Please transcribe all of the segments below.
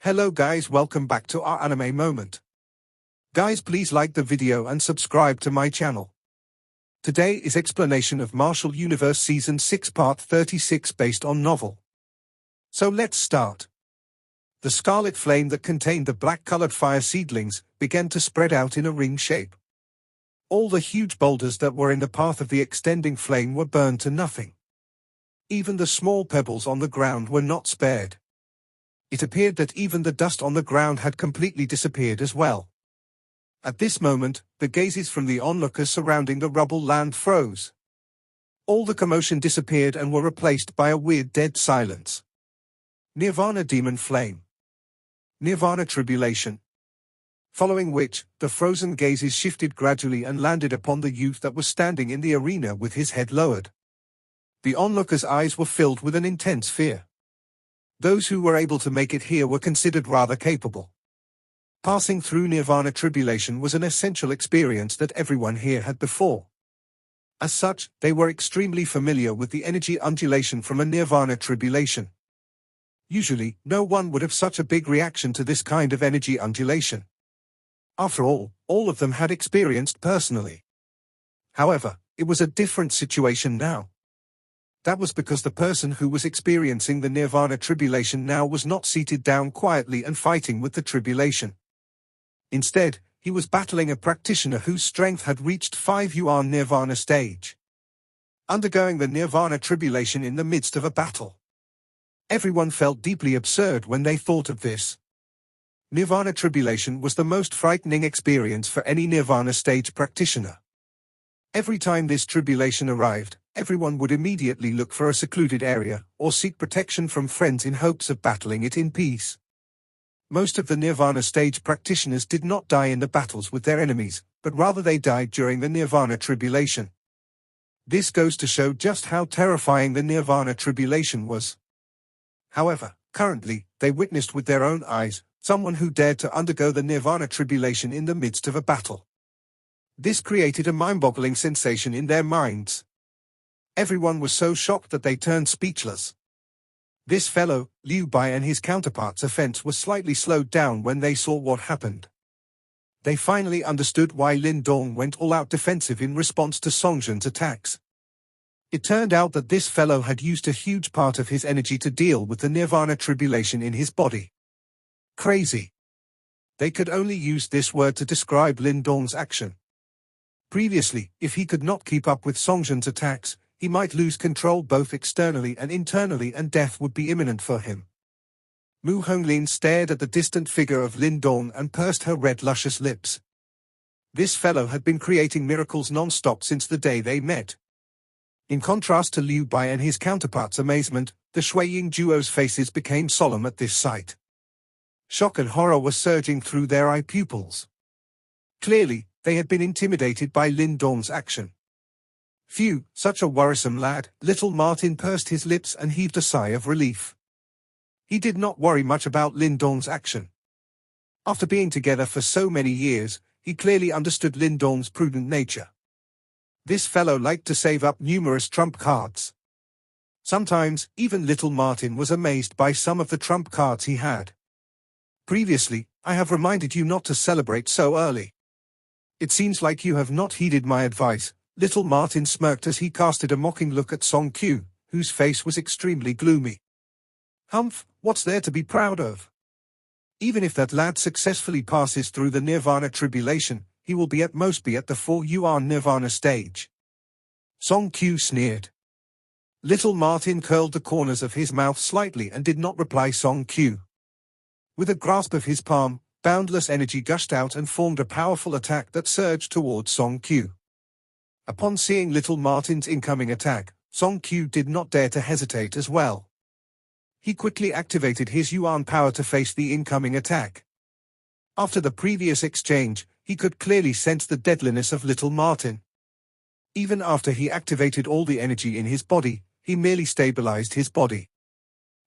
Hello guys, welcome back to our anime moment. Guys, please like the video and subscribe to my channel. Today is explanation of Martial Universe Season 6 Part 36 based on novel. So let's start. The scarlet flame that contained the black-colored fire seedlings began to spread out in a ring shape. All the huge boulders that were in the path of the extending flame were burned to nothing. Even the small pebbles on the ground were not spared. It appeared that even the dust on the ground had completely disappeared as well. At this moment, the gazes from the onlookers surrounding the rubble land froze. All the commotion disappeared and were replaced by a weird dead silence. Nirvana Demon Flame. Nirvana Tribulation. Following which, the frozen gazes shifted gradually and landed upon the youth that was standing in the arena with his head lowered. The onlookers' eyes were filled with an intense fear. Those who were able to make it here were considered rather capable. Passing through Nirvana Tribulation was an essential experience that everyone here had before. As such, they were extremely familiar with the energy undulation from a Nirvana Tribulation. Usually, no one would have such a big reaction to this kind of energy undulation. After all of them had experienced personally. However, it was a different situation now. That was because the person who was experiencing the Nirvana Tribulation now was not seated down quietly and fighting with the tribulation. Instead, he was battling a practitioner whose strength had reached 5 yuan Nirvana stage. Undergoing the Nirvana Tribulation in the midst of a battle. Everyone felt deeply absurd when they thought of this. Nirvana Tribulation was the most frightening experience for any Nirvana stage practitioner. Every time this tribulation arrived, everyone would immediately look for a secluded area, or seek protection from friends in hopes of battling it in peace. Most of the Nirvana stage practitioners did not die in the battles with their enemies, but rather they died during the Nirvana Tribulation. This goes to show just how terrifying the Nirvana Tribulation was. However, currently, they witnessed with their own eyes, someone who dared to undergo the Nirvana Tribulation in the midst of a battle. This created a mind-boggling sensation in their minds. Everyone was so shocked that they turned speechless. This fellow, Liu Bai, and his counterpart's offense was slightly slowed down when they saw what happened. They finally understood why Lin Dong went all-out defensive in response to Songjun's attacks. It turned out that this fellow had used a huge part of his energy to deal with the Nirvana Tribulation in his body. Crazy. They could only use this word to describe Lin Dong's action. Previously, if he could not keep up with Songjun's attacks, he might lose control both externally and internally, and death would be imminent for him. Mu Honglin stared at the distant figure of Lin Dong and pursed her red luscious lips. This fellow had been creating miracles non-stop since the day they met. In contrast to Liu Bai and his counterpart's amazement, the Shuiying duo's faces became solemn at this sight. Shock and horror were surging through their eye pupils. Clearly, they had been intimidated by Lin Dong's action. Phew, such a worrisome lad. Little Martin pursed his lips and heaved a sigh of relief. He did not worry much about Lin Dong's action. After being together for so many years, he clearly understood Lin Dong's prudent nature. This fellow liked to save up numerous trump cards. Sometimes, even little Martin was amazed by some of the trump cards he had. Previously, I have reminded you not to celebrate so early. It seems like you have not heeded my advice. Little Martin smirked as he casted a mocking look at Song Q, whose face was extremely gloomy. Humph, what's there to be proud of? Even if that lad successfully passes through the Nirvana Tribulation, he will at most be at the 4 yuan Nirvana stage. Song Q sneered. Little Martin curled the corners of his mouth slightly and did not reply Song Q. With a grasp of his palm, boundless energy gushed out and formed a powerful attack that surged towards Song Q. Upon seeing little Martin's incoming attack, Song Q did not dare to hesitate as well. He quickly activated his Yuan power to face the incoming attack. After the previous exchange, he could clearly sense the deadliness of little Martin. Even after he activated all the energy in his body, he merely stabilized his body.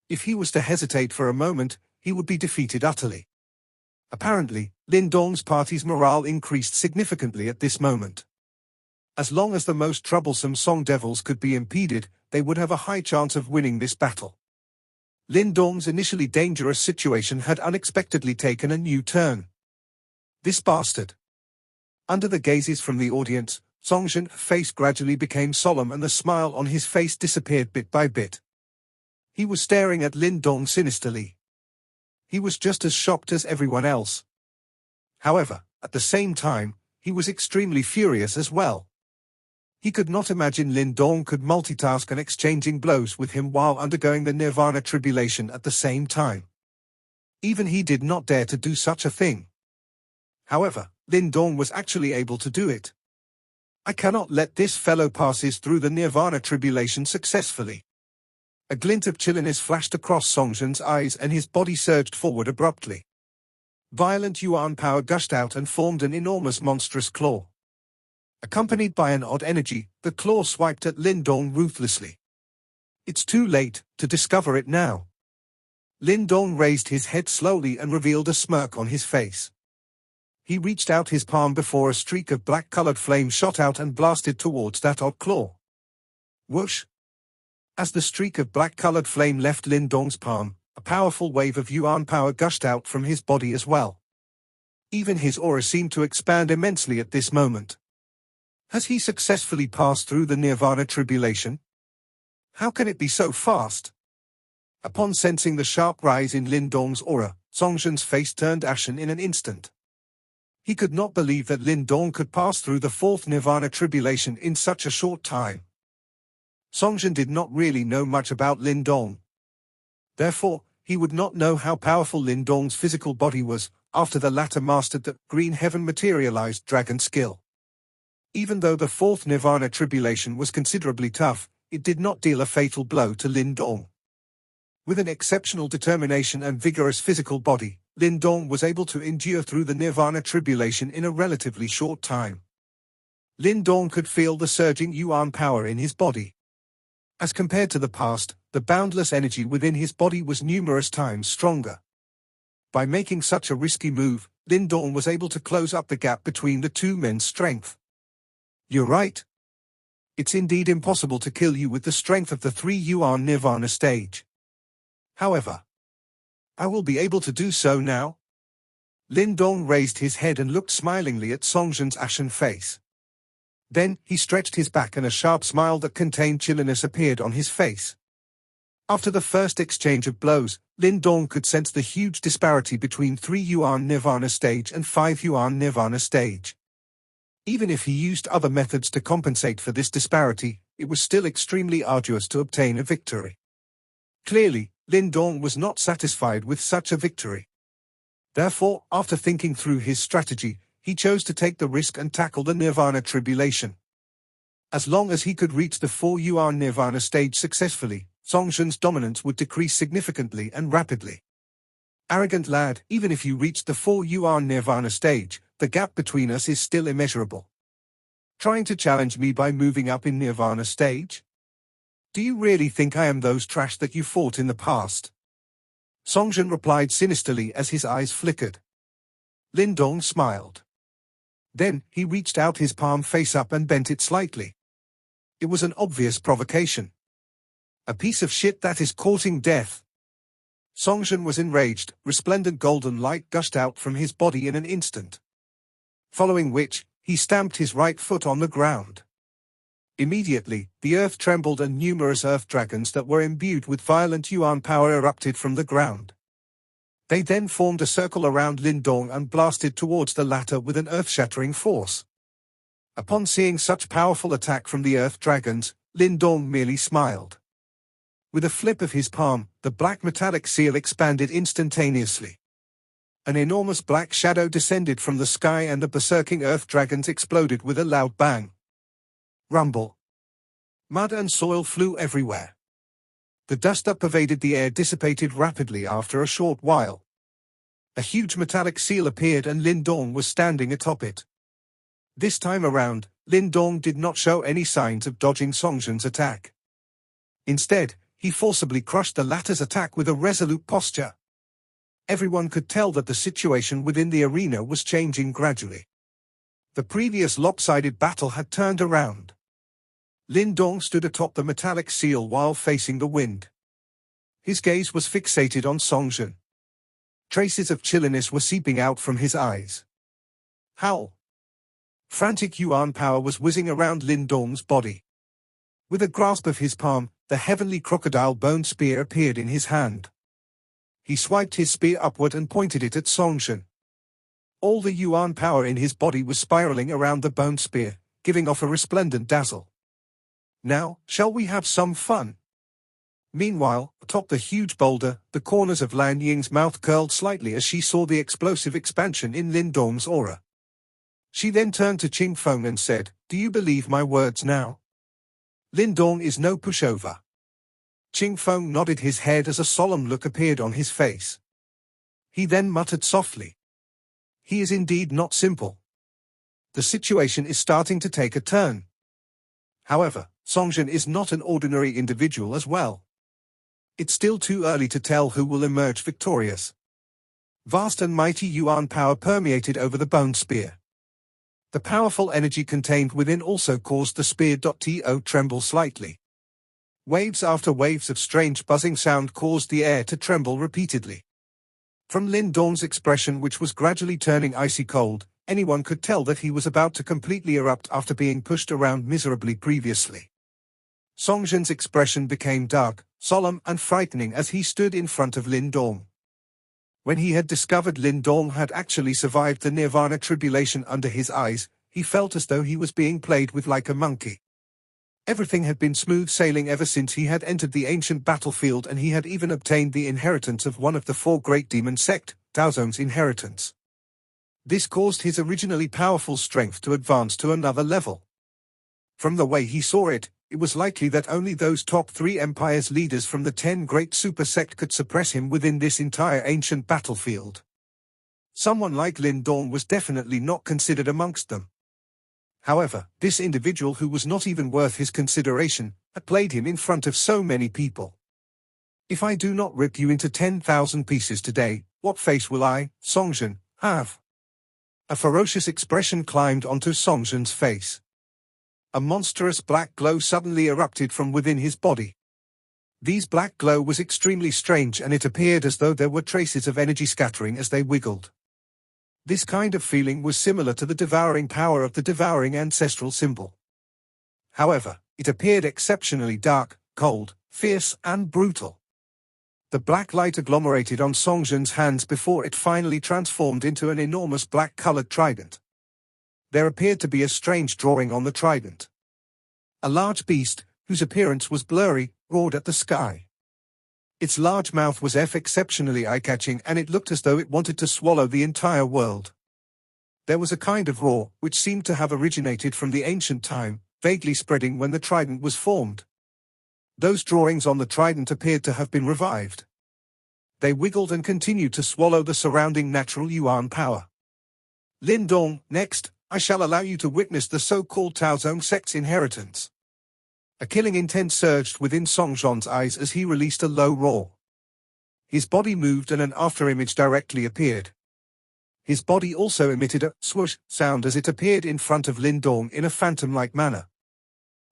If he was to hesitate for a moment, he would be defeated utterly. Apparently, Lin Dong's party's morale increased significantly at this moment. As long as the most troublesome Song Devils could be impeded, they would have a high chance of winning this battle. Lin Dong's initially dangerous situation had unexpectedly taken a new turn. This bastard. Under the gazes from the audience, Songjin's face gradually became solemn and the smile on his face disappeared bit by bit. He was staring at Lin Dong sinisterly. He was just as shocked as everyone else. However, at the same time, he was extremely furious as well. He could not imagine Lin Dong could multitask and exchanging blows with him while undergoing the Nirvana tribulation at the same time. Even he did not dare to do such a thing. However, Lin Dong was actually able to do it. I cannot let this fellow passes through the Nirvana tribulation successfully. A glint of chilliness flashed across Songjin's eyes and his body surged forward abruptly. Violent yuan power gushed out and formed an enormous monstrous claw. Accompanied by an odd energy, the claw swiped at Lin Dong ruthlessly. It's too late to discover it now. Lin Dong raised his head slowly and revealed a smirk on his face. He reached out his palm before a streak of black-colored flame shot out and blasted towards that odd claw. Whoosh! As the streak of black-colored flame left Lin Dong's palm, a powerful wave of yuan power gushed out from his body as well. Even his aura seemed to expand immensely at this moment. Has he successfully passed through the Nirvana tribulation? How can it be so fast? Upon sensing the sharp rise in Lin Dong's aura, Songjin's face turned ashen in an instant. He could not believe that Lin Dong could pass through the fourth Nirvana tribulation in such a short time. Songjin did not really know much about Lin Dong. Therefore, he would not know how powerful Lin Dong's physical body was after the latter mastered the Green Heaven materialized dragon skill. Even though the fourth Nirvana tribulation was considerably tough, it did not deal a fatal blow to Lin Dong. With an exceptional determination and vigorous physical body, Lin Dong was able to endure through the Nirvana tribulation in a relatively short time. Lin Dong could feel the surging yuan power in his body. As compared to the past, the boundless energy within his body was numerous times stronger. By making such a risky move, Lin Dong was able to close up the gap between the two men's strength. You're right. It's indeed impossible to kill you with the strength of the 3 yuan Nirvana stage. However, I will be able to do so now. Lin Dong raised his head and looked smilingly at Songjin's ashen face. Then, he stretched his back and a sharp smile that contained chilliness appeared on his face. After the first exchange of blows, Lin Dong could sense the huge disparity between 3 yuan Nirvana stage and 5 yuan Nirvana stage. Even if he used other methods to compensate for this disparity, it was still extremely arduous to obtain a victory. Clearly, Lin Dong was not satisfied with such a victory. Therefore, after thinking through his strategy, he chose to take the risk and tackle the Nirvana tribulation. As long as he could reach the 4 yuan Nirvana stage successfully, Songjin's dominance would decrease significantly and rapidly. Arrogant lad, even if you reach the 4 yuan Nirvana stage, the gap between us is still immeasurable. Trying to challenge me by moving up in Nirvana stage? Do you really think I am those trash that you fought in the past? Songjin replied sinisterly as his eyes flickered. Lin Dong smiled. Then, he reached out his palm face up and bent it slightly. It was an obvious provocation. A piece of shit that is courting death. Songjin was enraged, resplendent golden light gushed out from his body in an instant. Following which, he stamped his right foot on the ground. Immediately, the earth trembled and numerous earth dragons that were imbued with violent yuan power erupted from the ground. They then formed a circle around Lin Dong and blasted towards the latter with an earth-shattering force. Upon seeing such powerful attack from the earth dragons, Lin Dong merely smiled. With a flip of his palm, the black metallic seal expanded instantaneously. An enormous black shadow descended from the sky and the berserking earth dragons exploded with a loud bang. Rumble. Mud and soil flew everywhere. The dust that pervaded the air dissipated rapidly after a short while. A huge metallic seal appeared and Lin Dong was standing atop it. This time around, Lin Dong did not show any signs of dodging Songjin's attack. Instead, he forcibly crushed the latter's attack with a resolute posture. Everyone could tell that the situation within the arena was changing gradually. The previous lopsided battle had turned around. Lin Dong stood atop the metallic seal while facing the wind. His gaze was fixated on Songjin. Traces of chilliness were seeping out from his eyes. Howl! Frantic yuan power was whizzing around Lin Dong's body. With a grasp of his palm, the heavenly crocodile bone spear appeared in his hand. He swiped his spear upward and pointed it at Songjin. All the yuan power in his body was spiraling around the bone spear, giving off a resplendent dazzle. Now, shall we have some fun? Meanwhile, atop the huge boulder, the corners of Lan Ying's mouth curled slightly as she saw the explosive expansion in Lin Dong's aura. She then turned to Qing Feng and said, "Do you believe my words now? Lin Dong is no pushover." Qing Feng nodded his head as a solemn look appeared on his face. He then muttered softly, "He is indeed not simple. The situation is starting to take a turn." However, Songjin is not an ordinary individual as well. It's still too early to tell who will emerge victorious. Vast and mighty yuan power permeated over the bone spear. The powerful energy contained within also caused the spear to tremble slightly. Waves after waves of strange buzzing sound caused the air to tremble repeatedly. From Lin Dong's expression, which was gradually turning icy cold, anyone could tell that he was about to completely erupt after being pushed around miserably previously. Songjin's expression became dark, solemn and frightening as he stood in front of Lin Dong. When he had discovered Lin Dong had actually survived the nirvana tribulation under his eyes, he felt as though he was being played with like a monkey. Everything had been smooth sailing ever since he had entered the ancient battlefield, and he had even obtained the inheritance of one of the four great demon sect, Daozong's inheritance. This caused his originally powerful strength to advance to another level. From the way he saw it, it was likely that only those top 3 empires leaders from the 10 great super sect could suppress him within this entire ancient battlefield. Someone like Lin Dong was definitely not considered amongst them. However, this individual, who was not even worth his consideration, had played him in front of so many people. "If I do not rip you into 10,000 pieces today, what face will I, Songjin, have?" A ferocious expression climbed onto Songjin's face. A monstrous black glow suddenly erupted from within his body. This black glow was extremely strange, and it appeared as though there were traces of energy scattering as they wiggled. This kind of feeling was similar to the devouring power of the devouring ancestral symbol. However, it appeared exceptionally dark, cold, fierce, and brutal. The black light agglomerated on Songjin's hands before it finally transformed into an enormous black-colored trident. There appeared to be a strange drawing on the trident. A large beast, whose appearance was blurry, roared at the sky. Its large mouth was exceptionally eye-catching, and it looked as though it wanted to swallow the entire world. There was a kind of roar, which seemed to have originated from the ancient time, vaguely spreading when the trident was formed. Those drawings on the trident appeared to have been revived. They wiggled and continued to swallow the surrounding natural yuan power. "Lin Dong, next, I shall allow you to witness the so-called Daozong sect's inheritance." A killing intent surged within Songjin's eyes as he released a low roar. His body moved and an afterimage directly appeared. His body also emitted a swoosh sound as it appeared in front of Lin Dong in a phantom-like manner.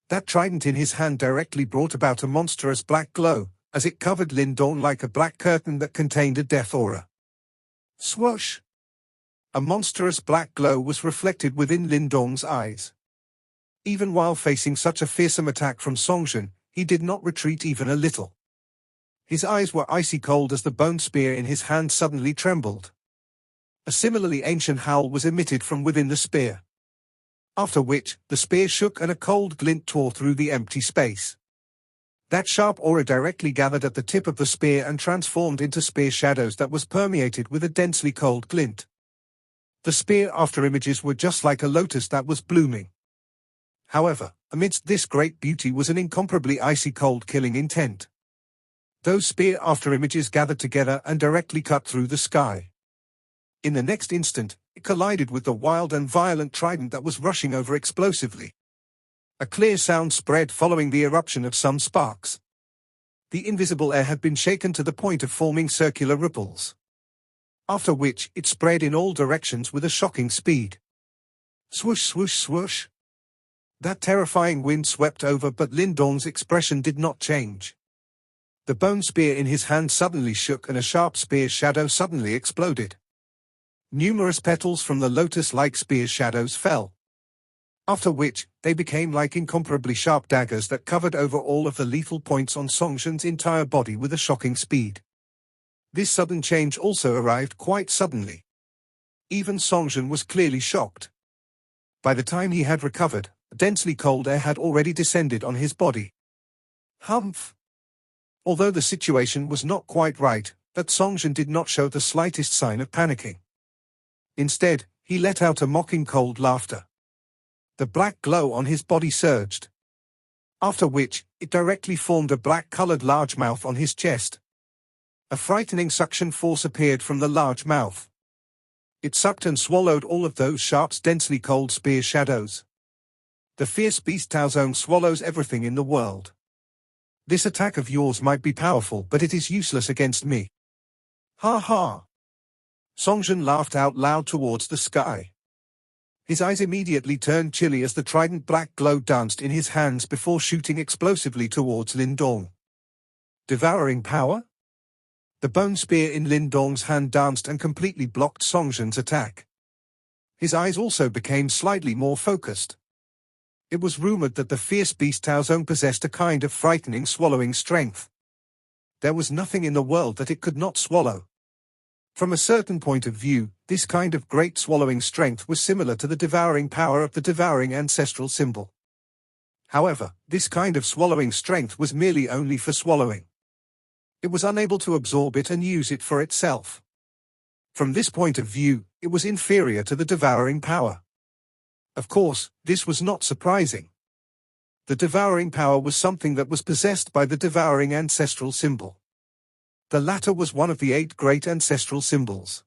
That trident in his hand directly brought about a monstrous black glow, as it covered Lin Dong like a black curtain that contained a death aura. Swoosh! A monstrous black glow was reflected within Lin Dong's eyes. Even while facing such a fearsome attack from Songjin, he did not retreat even a little. His eyes were icy cold as the bone spear in his hand suddenly trembled. A similarly ancient howl was emitted from within the spear. After which, the spear shook and a cold glint tore through the empty space. That sharp aura directly gathered at the tip of the spear and transformed into spear shadows that was permeated with a densely cold glint. The spear afterimages were just like a lotus that was blooming. However, amidst this great beauty was an incomparably icy cold killing intent. Those spear afterimages gathered together and directly cut through the sky. In the next instant, it collided with the wild and violent trident that was rushing over explosively. A clear sound spread following the eruption of some sparks. The invisible air had been shaken to the point of forming circular ripples. After which, it spread in all directions with a shocking speed. Swoosh, swoosh, swoosh. That terrifying wind swept over, but Lin Dong's expression did not change. The bone spear in his hand suddenly shook and a sharp spear shadow suddenly exploded. Numerous petals from the lotus-like spear shadows fell. After which, they became like incomparably sharp daggers that covered over all of the lethal points on Songjin's entire body with a shocking speed. This sudden change also arrived quite suddenly. Even Songjin was clearly shocked. By the time he had recovered, densely cold air had already descended on his body. Humph! Although the situation was not quite right, that Songjin did not show the slightest sign of panicking. Instead, he let out a mocking cold laughter. The black glow on his body surged. After which, it directly formed a black-colored large mouth on his chest. A frightening suction force appeared from the large mouth. It sucked and swallowed all of those sharp, densely cold spear shadows. The fierce beast Taozong swallows everything in the world. This attack of yours might be powerful, but it is useless against me. Ha ha! Songjin laughed out loud towards the sky. His eyes immediately turned chilly as the trident black glow danced in his hands before shooting explosively towards Lindong. Devouring power? The bone spear in Lindong's hand danced and completely blocked Songjin's attack. His eyes also became slightly more focused. It was rumored that the fierce beast Taozong possessed a kind of frightening swallowing strength. There was nothing in the world that it could not swallow. From a certain point of view, this kind of great swallowing strength was similar to the devouring power of the devouring ancestral symbol. However, this kind of swallowing strength was merely only for swallowing. It was unable to absorb it and use it for itself. From this point of view, it was inferior to the devouring power. Of course, this was not surprising. The devouring power was something that was possessed by the devouring ancestral symbol. The latter was one of the 8 great ancestral symbols.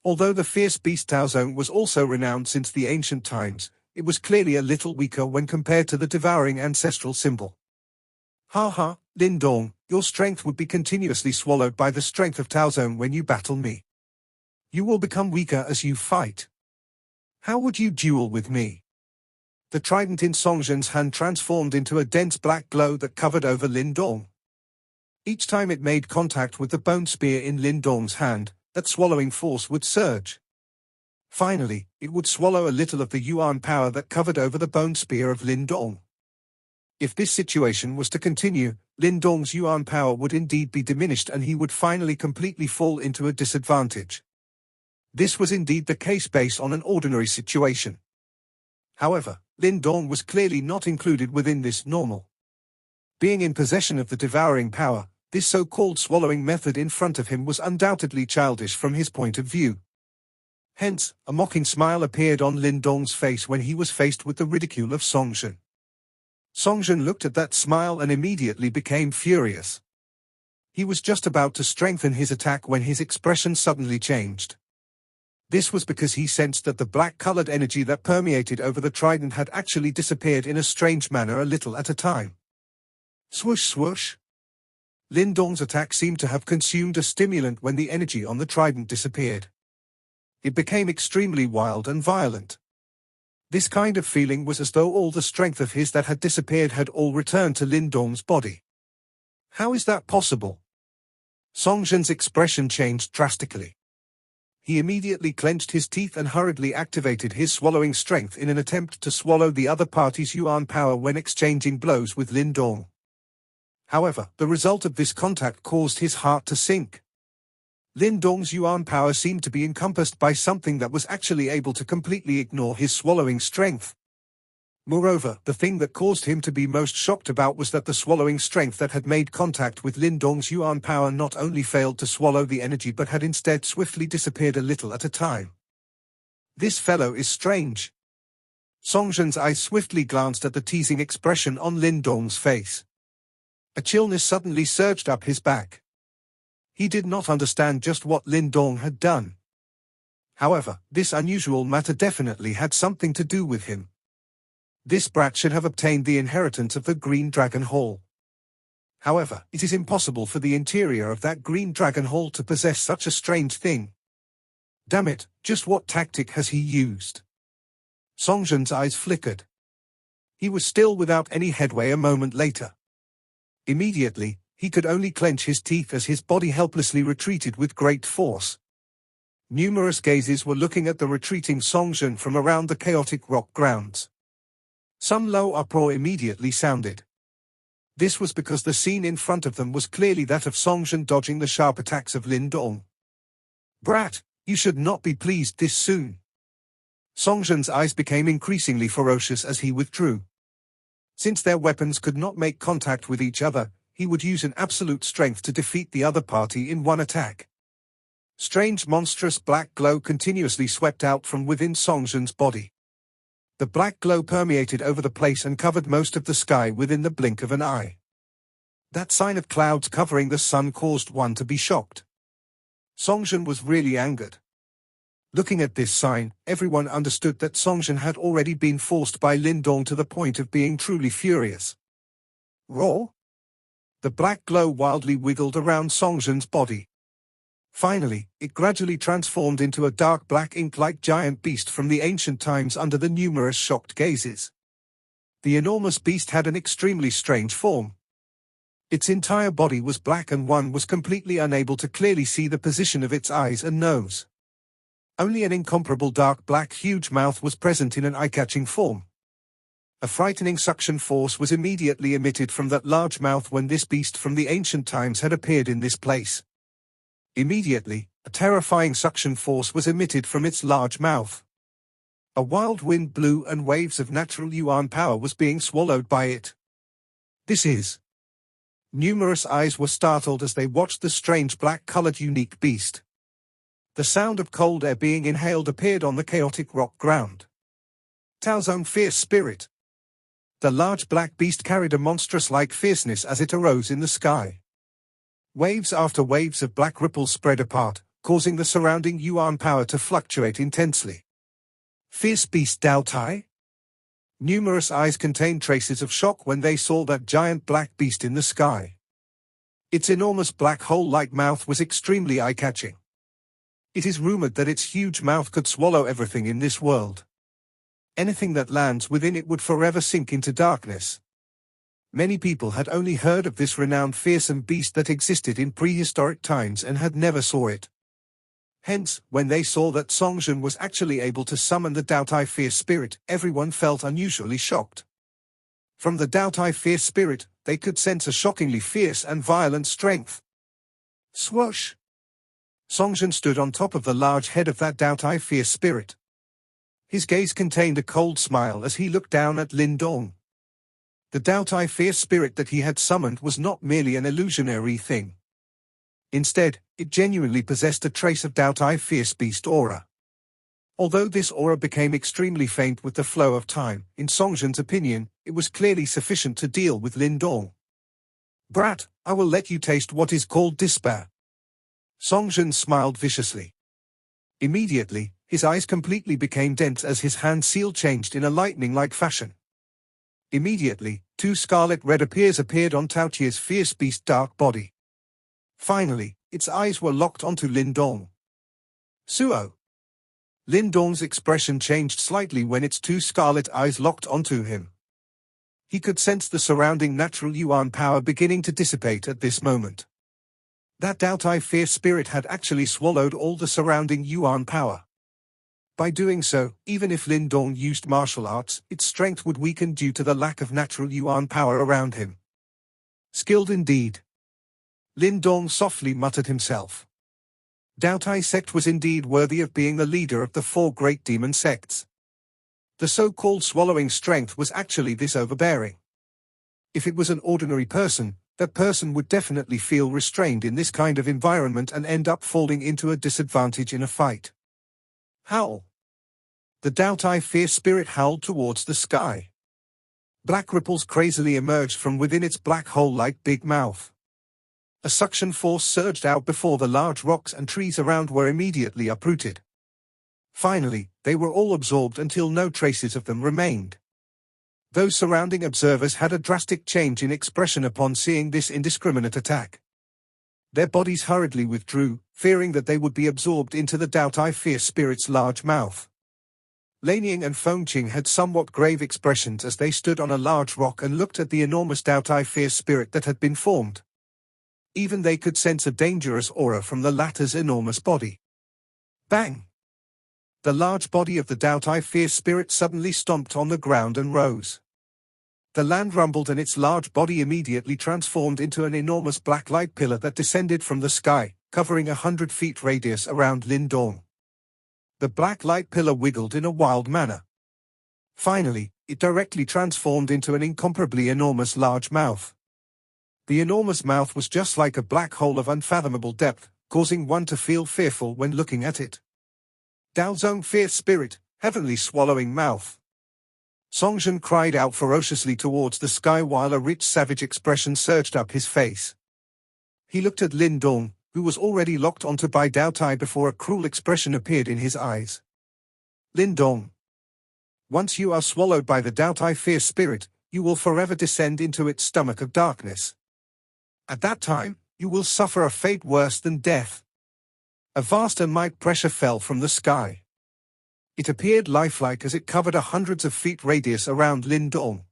Although the fierce beast Taozong was also renowned since the ancient times, it was clearly a little weaker when compared to the devouring ancestral symbol. Ha ha, Lindong, your strength would be continuously swallowed by the strength of Taozong when you battle me. You will become weaker as you fight. How would you duel with me? The trident in Songjin's hand transformed into a dense black glow that covered over Lindong. Each time it made contact with the bone spear in Lindong's hand, that swallowing force would surge. Finally, it would swallow a little of the yuan power that covered over the bone spear of Lindong. If this situation was to continue, Lindong's yuan power would indeed be diminished and he would finally completely fall into a disadvantage. This was indeed the case based on an ordinary situation. However, Lindong was clearly not included within this normal. Being in possession of the devouring power, this so-called swallowing method in front of him was undoubtedly childish from his point of view. Hence, a mocking smile appeared on Lindong's face when he was faced with the ridicule of Songjin. Songjin looked at that smile and immediately became furious. He was just about to strengthen his attack when his expression suddenly changed. This was because he sensed that the black-colored energy that permeated over the trident had actually disappeared in a strange manner a little at a time. Swoosh swoosh. Lindong's attack seemed to have consumed a stimulant when the energy on the trident disappeared. It became extremely wild and violent. This kind of feeling was as though all the strength of his that had disappeared had all returned to Lindong's body. How is that possible? Songjin's expression changed drastically. He immediately clenched his teeth and hurriedly activated his swallowing strength in an attempt to swallow the other party's yuan power when exchanging blows with Lindong. However, the result of this contact caused his heart to sink. Lindong's yuan power seemed to be encompassed by something that was actually able to completely ignore his swallowing strength. Moreover, the thing that caused him to be most shocked about was that the swallowing strength that had made contact with Lindong's yuan power not only failed to swallow the energy but had instead swiftly disappeared a little at a time. This fellow is strange. Songjin's eyes swiftly glanced at the teasing expression on Lindong's face. A chillness suddenly surged up his back. He did not understand just what Lindong had done. However, this unusual matter definitely had something to do with him. This brat should have obtained the inheritance of the Green Dragon Hall. However, it is impossible for the interior of that Green Dragon Hall to possess such a strange thing. Damn it, just what tactic has he used? Songjin's eyes flickered. He was still without any headway a moment later. Immediately, he could only clench his teeth as his body helplessly retreated with great force. Numerous gazes were looking at the retreating Songjun from around the chaotic rock grounds. Some low uproar immediately sounded. This was because the scene in front of them was clearly that of Songjun dodging the sharp attacks of Lin Dong. "Brat, you should not be pleased this soon." Songjun's eyes became increasingly ferocious as he withdrew. Since their weapons could not make contact with each other, he would use an absolute strength to defeat the other party in one attack. Strange monstrous black glow continuously swept out from within Songjun's body. The black glow permeated over the place and covered most of the sky within the blink of an eye. That sign of clouds covering the sun caused one to be shocked. Songjun was really angered. Looking at this sign, everyone understood that Songjun had already been forced by Lin Dong to the point of being truly furious. Raw? The black glow wildly wiggled around Songjun's body. Finally, it gradually transformed into a dark black ink-like giant beast from the ancient times under the numerous shocked gazes. The enormous beast had an extremely strange form. Its entire body was black and one was completely unable to clearly see the position of its eyes and nose. Only an incomparable dark black huge mouth was present in an eye-catching form. A frightening suction force was immediately emitted from that large mouth when this beast from the ancient times had appeared in this place. Immediately, a terrifying suction force was emitted from its large mouth. A wild wind blew and waves of natural yuan power was being swallowed by it. This is. Numerous eyes were startled as they watched the strange black-colored unique beast. The sound of cold air being inhaled appeared on the chaotic rock ground. Tao's own fierce spirit. The large black beast carried a monstrous-like fierceness as it arose in the sky. Waves after waves of black ripples spread apart, causing the surrounding yuan power to fluctuate intensely. Fierce beast Dao Tai? Numerous eyes contained traces of shock when they saw that giant black beast in the sky. Its enormous black hole-like mouth was extremely eye-catching. It is rumored that its huge mouth could swallow everything in this world. Anything that lands within it would forever sink into darkness. Many people had only heard of this renowned fearsome beast that existed in prehistoric times and had never saw it. Hence, when they saw that Songjun was actually able to summon the Dao Tai fierce spirit, everyone felt unusually shocked. From the Dao Tai fierce spirit, they could sense a shockingly fierce and violent strength. Swoosh! Songjun stood on top of the large head of that Dao Tai fierce spirit. His gaze contained a cold smile as he looked down at Lin Dong. The Dao Tai fierce spirit that he had summoned was not merely an illusionary thing. Instead, it genuinely possessed a trace of Dao Tai fierce beast aura. Although this aura became extremely faint with the flow of time, in Songjun's opinion, it was clearly sufficient to deal with Lin Dong. "Brat, I will let you taste what is called despair." Songjun smiled viciously. Immediately, his eyes completely became dense as his hand seal changed in a lightning-like fashion. Immediately, two scarlet-red appeared on Tao Tie's fierce beast dark body. Finally, its eyes were locked onto Lin Dong. Suo! Lin Dong's expression changed slightly when its two scarlet eyes locked onto him. He could sense the surrounding natural yuan power beginning to dissipate at this moment. That Dao Tai fierce spirit had actually swallowed all the surrounding yuan power. By doing so, even if Lin Dong used martial arts, its strength would weaken due to the lack of natural yuan power around him. Skilled indeed. Lin Dong softly muttered himself. Dao Tai sect was indeed worthy of being the leader of the four great demon sects. The so-called swallowing strength was actually this overbearing. If it was an ordinary person, that person would definitely feel restrained in this kind of environment and end up falling into a disadvantage in a fight. Howl! The Dao Tai fierce spirit howled towards the sky. Black ripples crazily emerged from within its black hole-like big mouth. A suction force surged out before the large rocks and trees around were immediately uprooted. Finally, they were all absorbed until no traces of them remained. Those surrounding observers had a drastic change in expression upon seeing this indiscriminate attack. Their bodies hurriedly withdrew, fearing that they would be absorbed into the Dao Tai fierce spirit's large mouth. Lanying and Fengqing had somewhat grave expressions as they stood on a large rock and looked at the enormous Dao Tai fierce spirit that had been formed. Even they could sense a dangerous aura from the latter's enormous body. Bang! The large body of the Doubt-I fierce spirit suddenly stomped on the ground and rose. The land rumbled and its large body immediately transformed into an enormous black light pillar that descended from the sky, covering 100 feet radius around Lindong. The black light pillar wiggled in a wild manner. Finally, it directly transformed into an incomparably enormous large mouth. The enormous mouth was just like a black hole of unfathomable depth, causing one to feel fearful when looking at it. Daozong fierce spirit, heavenly swallowing mouth. Songjin cried out ferociously towards the sky while a rich savage expression surged up his face. He looked at Lindong, who was already locked onto by Doubt-I before a cruel expression appeared in his eyes. Lindong. Once you are swallowed by the Doubt-I fierce spirit, you will forever descend into its stomach of darkness. At that time, you will suffer a fate worse than death. A vast and mighty pressure fell from the sky. It appeared lifelike as it covered hundreds of feet radius around Lindong.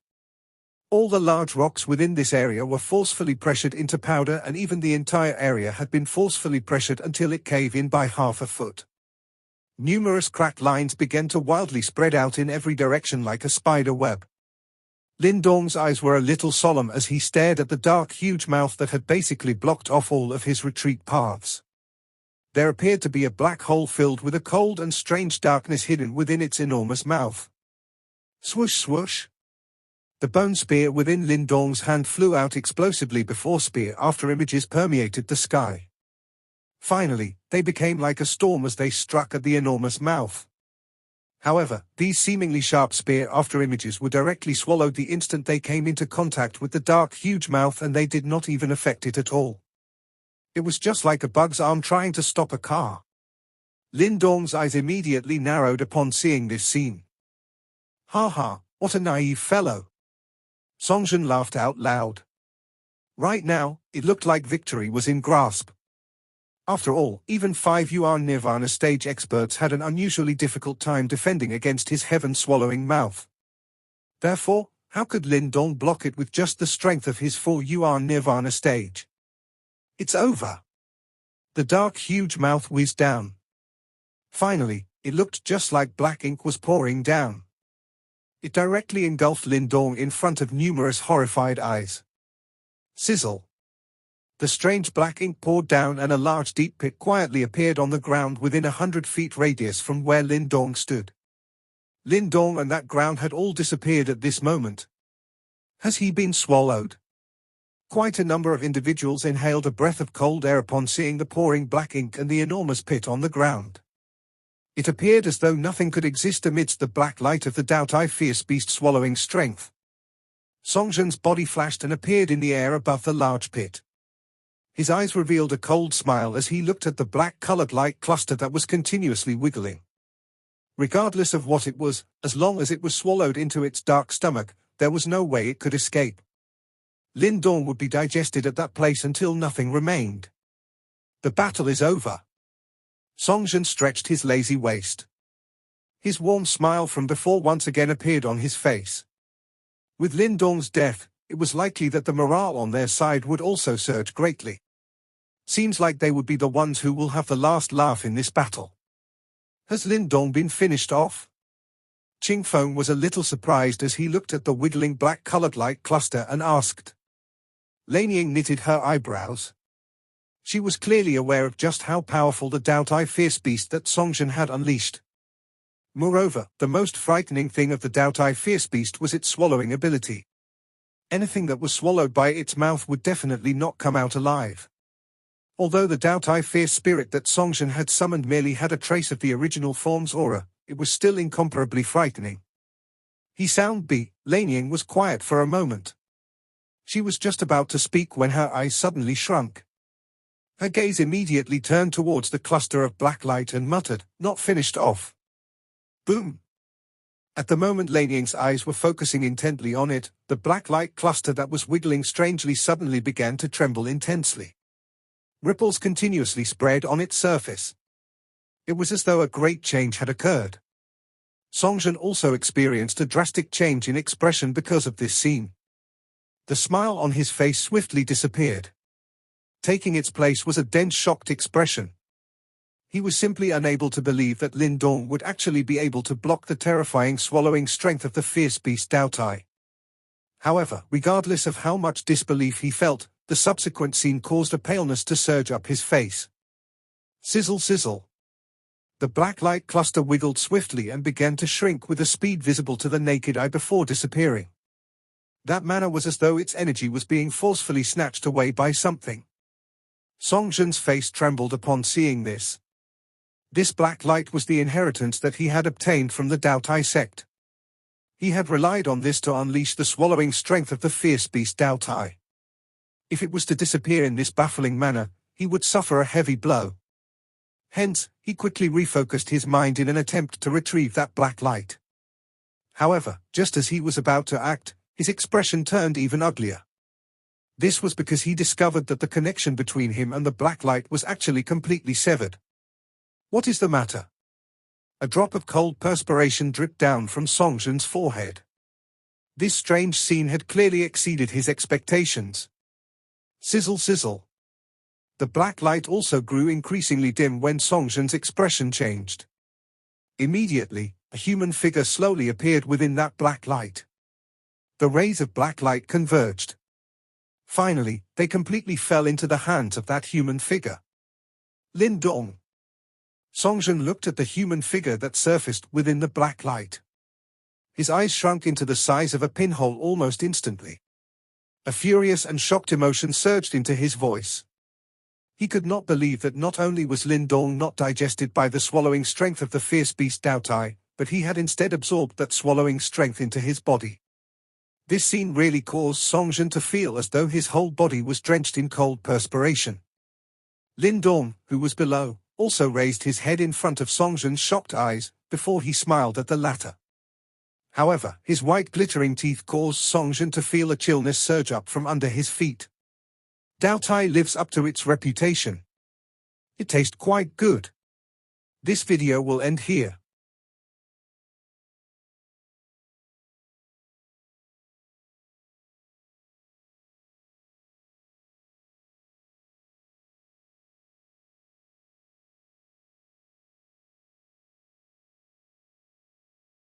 All the large rocks within this area were forcefully pressured into powder, and even the entire area had been forcefully pressured until it caved in by half a foot. Numerous cracked lines began to wildly spread out in every direction like a spider web. Lindong's eyes were a little solemn as he stared at the dark huge mouth that had basically blocked off all of his retreat paths. There appeared to be a black hole filled with a cold and strange darkness hidden within its enormous mouth. Swoosh swoosh! The bone spear within Lindong's hand flew out explosively before spear after images permeated the sky. Finally, they became like a storm as they struck at the enormous mouth. However, these seemingly sharp spear after images were directly swallowed the instant they came into contact with the dark huge mouth, and they did not even affect it at all. It was just like a bug's arm trying to stop a car. Lindong's eyes immediately narrowed upon seeing this scene. Ha ha, what a naive fellow. Songjin laughed out loud. Right now, it looked like victory was in grasp. After all, even 5 Yuan Nirvana stage experts had an unusually difficult time defending against his heaven-swallowing mouth. Therefore, how could Lindong block it with just the strength of his 4 Yuan Nirvana stage? It's over. The dark huge mouth whizzed down. Finally, it looked just like black ink was pouring down. It directly engulfed Lindong in front of numerous horrified eyes. Sizzle. The strange black ink poured down and a large deep pit quietly appeared on the ground within 100 feet radius from where Lindong stood. Lindong and that ground had all disappeared at this moment. Has he been swallowed? Quite a number of individuals inhaled a breath of cold air upon seeing the pouring black ink and the enormous pit on the ground. It appeared as though nothing could exist amidst the black light of the Doubt-I fierce beast swallowing strength. Songjin's body flashed and appeared in the air above the large pit. His eyes revealed a cold smile as he looked at the black-colored light cluster that was continuously wiggling. Regardless of what it was, as long as it was swallowed into its dark stomach, there was no way it could escape. Lindong would be digested at that place until nothing remained. The battle is over. Songjin stretched his lazy waist. His warm smile from before once again appeared on his face. With Lindong's death, it was likely that the morale on their side would also surge greatly. Seems like they would be the ones who will have the last laugh in this battle. Has Lindong been finished off? Qingfeng was a little surprised as he looked at the wiggling black-colored light cluster and asked. Lanying knitted her eyebrows. She was clearly aware of just how powerful the Doubt-I fierce beast that Songjin had unleashed. Moreover, the most frightening thing of the Doubt-I fierce beast was its swallowing ability. Anything that was swallowed by its mouth would definitely not come out alive. Although the Doubt-I fierce spirit that Songjin had summoned merely had a trace of the original form's aura, it was still incomparably frightening. He sound B. Lanying was quiet for a moment. She was just about to speak when her eyes suddenly shrunk. Her gaze immediately turned towards the cluster of black light and muttered, "Not finished off." Boom! At the moment Lanying's eyes were focusing intently on it, the black light cluster that was wiggling strangely suddenly began to tremble intensely. Ripples continuously spread on its surface. It was as though a great change had occurred. Songjin also experienced a drastic change in expression because of this scene. The smile on his face swiftly disappeared. Taking its place was a dense, shocked expression. He was simply unable to believe that Lin Dong would actually be able to block the terrifying swallowing strength of the fierce beast Dao Tai. However, regardless of how much disbelief he felt, the subsequent scene caused a paleness to surge up his face. Sizzle, sizzle. The black light cluster wiggled swiftly and began to shrink with a speed visible to the naked eye before disappearing. That manner was as though its energy was being forcefully snatched away by something. Song Jun's face trembled upon seeing this. This black light was the inheritance that he had obtained from the Dao Tai sect. He had relied on this to unleash the swallowing strength of the fierce beast Dao Tai. If it was to disappear in this baffling manner, he would suffer a heavy blow. Hence, he quickly refocused his mind in an attempt to retrieve that black light. However, just as he was about to act, his expression turned even uglier. This was because he discovered that the connection between him and the black light was actually completely severed. What is the matter? A drop of cold perspiration dripped down from Song Jun's forehead. This strange scene had clearly exceeded his expectations. Sizzle, sizzle. The black light also grew increasingly dim when Song Jun's expression changed. Immediately, a human figure slowly appeared within that black light. The rays of black light converged. Finally, they completely fell into the hands of that human figure. Lin Dong. Song Jun looked at the human figure that surfaced within the black light. His eyes shrunk into the size of a pinhole almost instantly. A furious and shocked emotion surged into his voice. He could not believe that not only was Lin Dong not digested by the swallowing strength of the fierce beast Dao Tai, but he had instead absorbed that swallowing strength into his body. This scene really caused Song Jun to feel as though his whole body was drenched in cold perspiration. Lin Dong, who was below, also raised his head in front of Song Jun's shocked eyes, before he smiled at the latter. However, his white glittering teeth caused Song Jun to feel a chillness surge up from under his feet. Dao Tai lives up to its reputation. It tastes quite good. This video will end here.